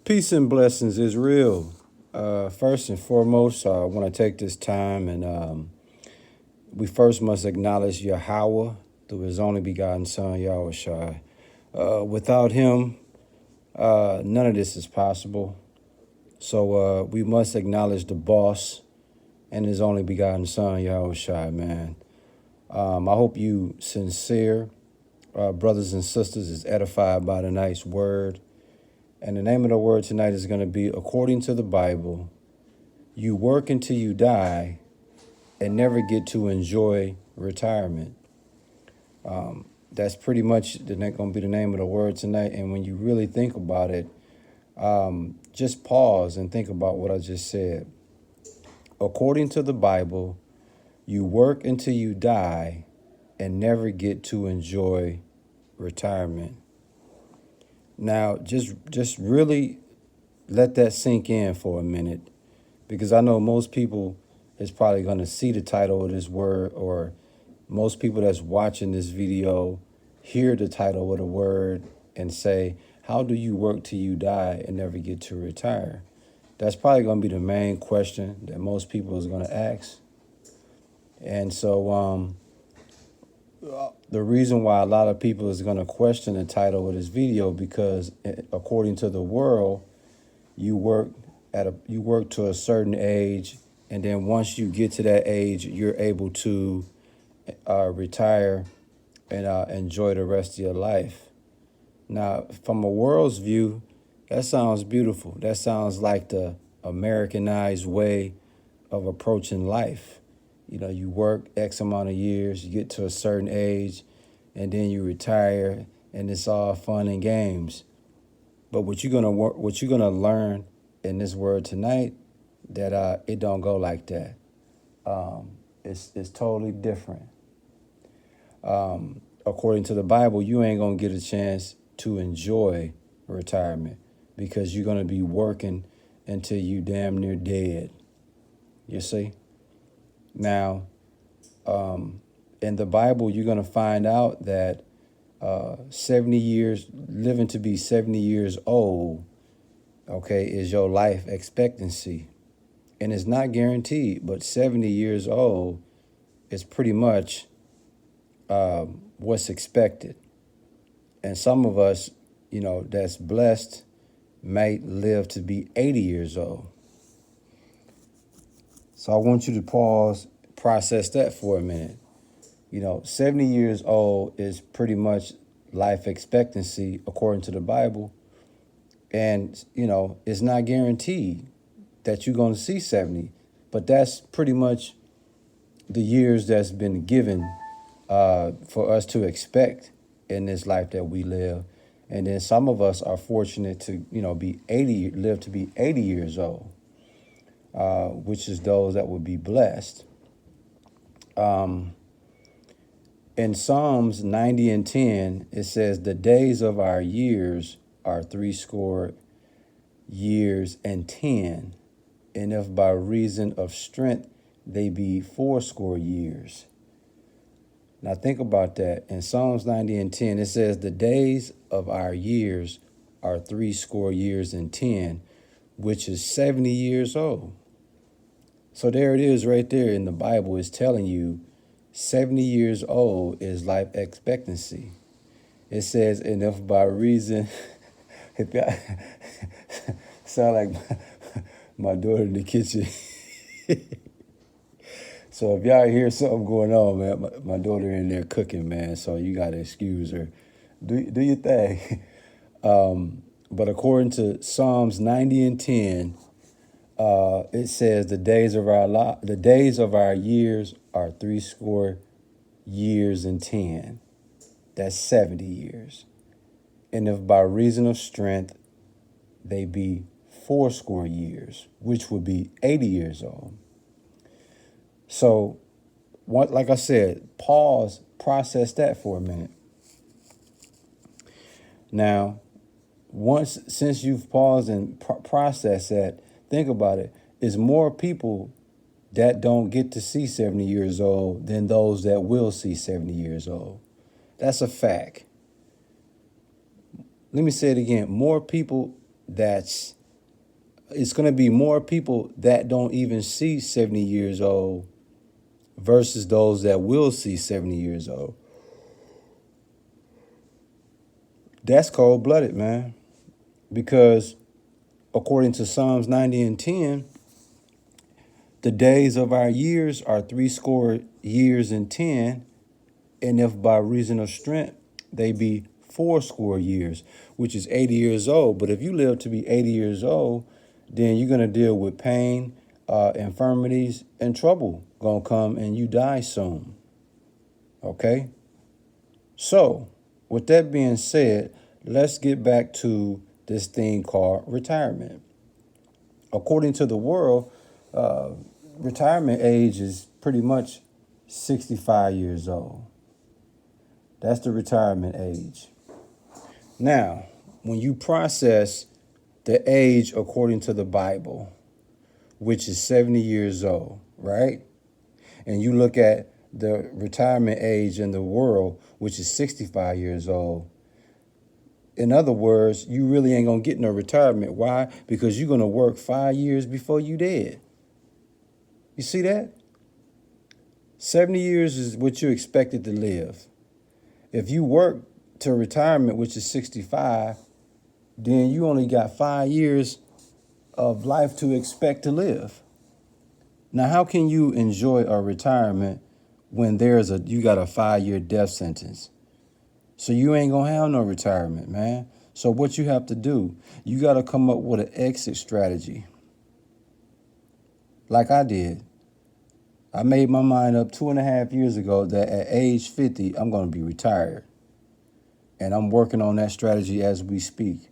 Peace and blessings is real. First and foremost, I want to take this time and we first must acknowledge Yahweh through his only begotten son, Yahushua. Without him, none of this is possible. So we must acknowledge the boss and his only begotten son, Yahushua, man. I hope you sincere brothers and sisters is edified by tonight's word. And the name of the word tonight is going to be, according to the Bible, you work until you die and never get to enjoy retirement. That's pretty much going to be the name of the word tonight. And when you really think about it, just pause and think about what I just said. According to the Bible, you work until you die and never get to enjoy retirement. Now, just really let that sink in for a minute, because I know most people is probably going to see the title of this word, or most people that's watching this video hear the title of the word and say, how do you work till you die and never get to retire? That's probably going to be the main question that most people is going to ask. And so the reason why a lot of people is going to question the title of this video, because according to the world, you work to a certain age, and then once you get to that age, you're able to retire and enjoy the rest of your life. Now, from a world's view, that sounds beautiful. That sounds like the Americanized way of approaching life. You know, you work X amount of years, you get to a certain age, and then you retire, and it's all fun and games. But what you're gonna learn in this word tonight, that it don't go like that. It's totally different. According to the Bible, you ain't gonna get a chance to enjoy retirement, because you're gonna be working until you damn near dead. You see? Now, in the Bible, you're going to find out that 70 years, living to be 70 years old, okay, is your life expectancy. And it's not guaranteed, but 70 years old is pretty much what's expected. And some of us, you know, that's blessed might live to be 80 years old. So I want you to pause, process that for a minute. You know, 70 years old is pretty much life expectancy according to the Bible. And, you know, it's not guaranteed that you're going to see 70. But that's pretty much the years that's been given for us to expect in this life that we live. And then some of us are fortunate to, you know, live to be 80 years old. Which is those that would be blessed. In Psalms 90 and 10, it says, the days of our years are 80 years and 10, and if by reason of strength they be 80 years. Now think about that. In Psalms 90 and 10, it says, the days of our years are 80 years and 10, which is 70 years old. So there it is right there in the Bible. Is telling you 70 years old is life expectancy. It says, and if by reason, if y'all sound like my daughter in the kitchen. So if y'all hear something going on, man, my daughter in there cooking, man. So you got to excuse her. Do your thing. But according to Psalms 90 and 10, it says the days of our years are 80 years and 10. That's 70 years. And if by reason of strength they be 80 years, which would be 80 years old. So, like I said, pause, process that for a minute. Now, since you've paused and processed that, think about it. It's more people that don't get to see 70 years old than those that will see 70 years old. That's a fact. Let me say it again. More people that's it's going to be more people that don't even see 70 years old versus those that will see 70 years old. That's cold-blooded, man. Because according to Psalms 90 and 10, the days of our years are 60 and 10, and if by reason of strength they be 60 which is 80 years old. But if you live to be 80 years old, then you're going to deal with pain, infirmities, and trouble going to come, and you die soon. Okay? So, with that being said, let's get back to this thing called retirement. According to the world, retirement age is pretty much 65 years old. That's the retirement age. Now, when you process the age according to the Bible, which is 70 years old, right? And you look at the retirement age in the world, which is 65 years old. In other words, you really ain't going to get no retirement. Why? Because you're going to work 5 years before you dead. You see that? 70 years is what you're expected to live. If you work to retirement, which is 65, then you only got 5 years of life to expect to live. Now, how can you enjoy a retirement when you got a 5-year death sentence? So you ain't gonna have no retirement, man. So what you have to do, you got to come up with an exit strategy. Like I did. I made my mind up 2.5 years ago that at age 50, I'm going to be retired. And I'm working on that strategy as we speak.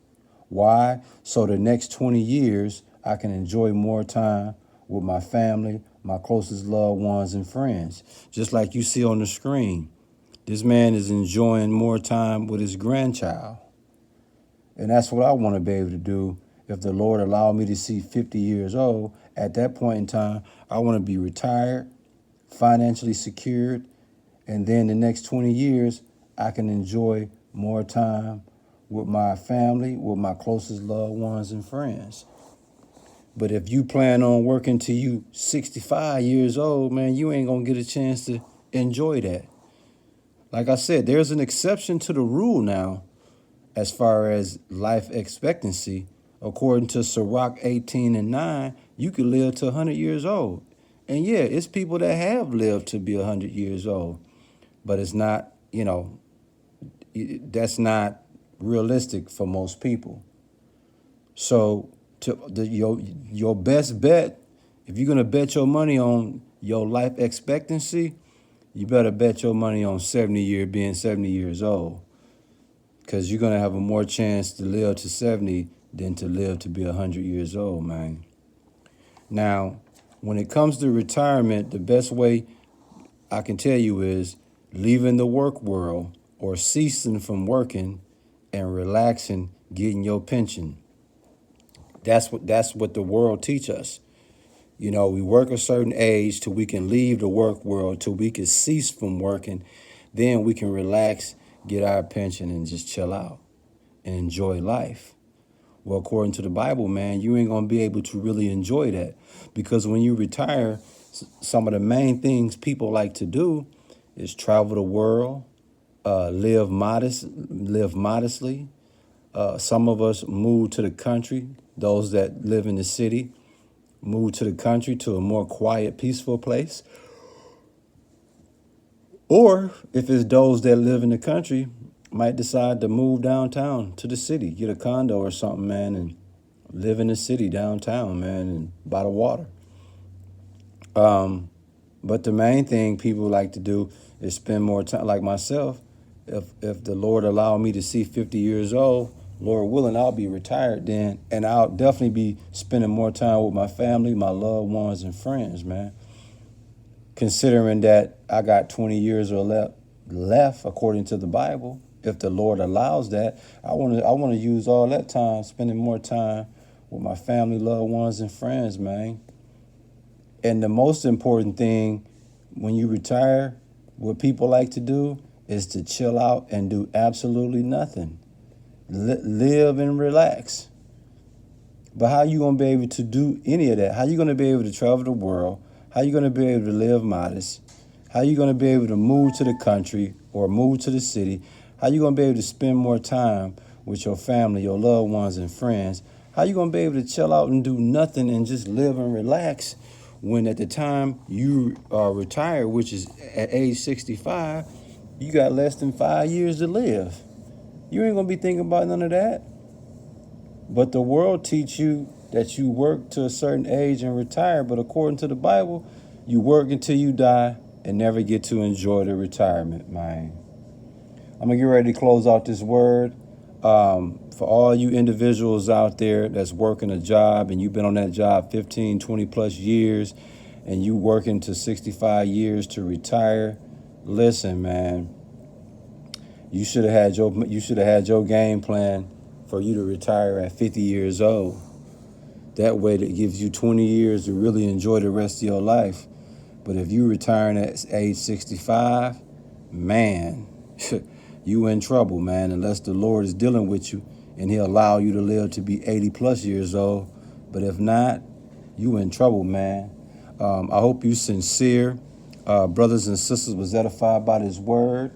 Why? So the next 20 years, I can enjoy more time with my family, my closest loved ones, and friends. Just like you see on the screen. This man is enjoying more time with his grandchild. And that's what I want to be able to do. If the Lord allowed me to see 50 years old, at that point in time, I want to be retired, financially secured, and then the next 20 years, I can enjoy more time with my family, with my closest loved ones and friends. But if you plan on working till you 65 years old, man, you ain't going to get a chance to enjoy that. Like I said, there's an exception to the rule now as far as life expectancy. According to Sirach 18 and 9, you could live to 100 years old. And yeah, it's people that have lived to be 100 years old. But it's not, that's not realistic for most people. So your best bet, if you're going to bet your money on your life expectancy, you better bet your money on being 70 years old. Because you're going to have a more chance to live to 70 than to live to be 100 years old, man. Now, when it comes to retirement, the best way I can tell you is leaving the work world or ceasing from working and relaxing, getting your pension. That's what the world teach us. We work a certain age till we can leave the work world, till we can cease from working. Then we can relax, get our pension, and just chill out and enjoy life. Well, according to the Bible, man, you ain't going to be able to really enjoy that. Because when you retire, some of the main things people like to do is travel the world, live modestly. Some of us move to the country. Those that live in the city move to the country to a more quiet, peaceful place. Or if it's those that live in the country, might decide to move downtown to the city, get a condo or something, man, and live in the city downtown, man, and by the water. But the main thing people like to do is spend more time, like myself. If the Lord allowed me to see 50 years old, Lord willing, I'll be retired then, and I'll definitely be spending more time with my family, my loved ones, and friends, man. Considering that I got 20 years or left according to the Bible, if the Lord allows that, I want to use all that time spending more time with my family, loved ones, and friends, man. And the most important thing when you retire, what people like to do is to chill out and do absolutely nothing. Live and relax. But how you going to be able to do any of that? How you going to be able to travel the world? How you going to be able to live modest? How you going to be able to move to the country or move to the city? How you going to be able to spend more time with your family, your loved ones, and friends? How you going to be able to chill out and do nothing and just live and relax when at the time you are retired, which is at age 65, you got less than 5 years to live? You ain't going to be thinking about none of that. But the world teach you that you work to a certain age and retire. But according to the Bible, you work until you die and never get to enjoy the retirement, man. I'm going to get ready to close out this word. For all you individuals out there that's working a job and you've been on that job 15, 20 plus years and you working to 65 years to retire, listen, man, you should have had your game plan for you to retire at 50 years old. That way that gives you 20 years to really enjoy the rest of your life. But if you retiring at age 65, man, you in trouble, man, unless the Lord is dealing with you and he'll allow you to live to be 80 plus years old. But if not, you in trouble, man. I hope you sincere. Brothers and sisters was edified by this word.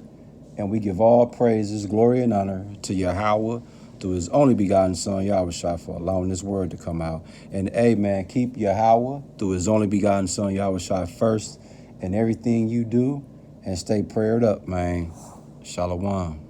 And we give all praises, glory, and honor to Yahweh, through his only begotten son, Yahushua, for allowing this word to come out. And amen, keep Yahweh, through his only begotten son, Yahushua, first in everything you do, and stay prayed up, man. Shalom.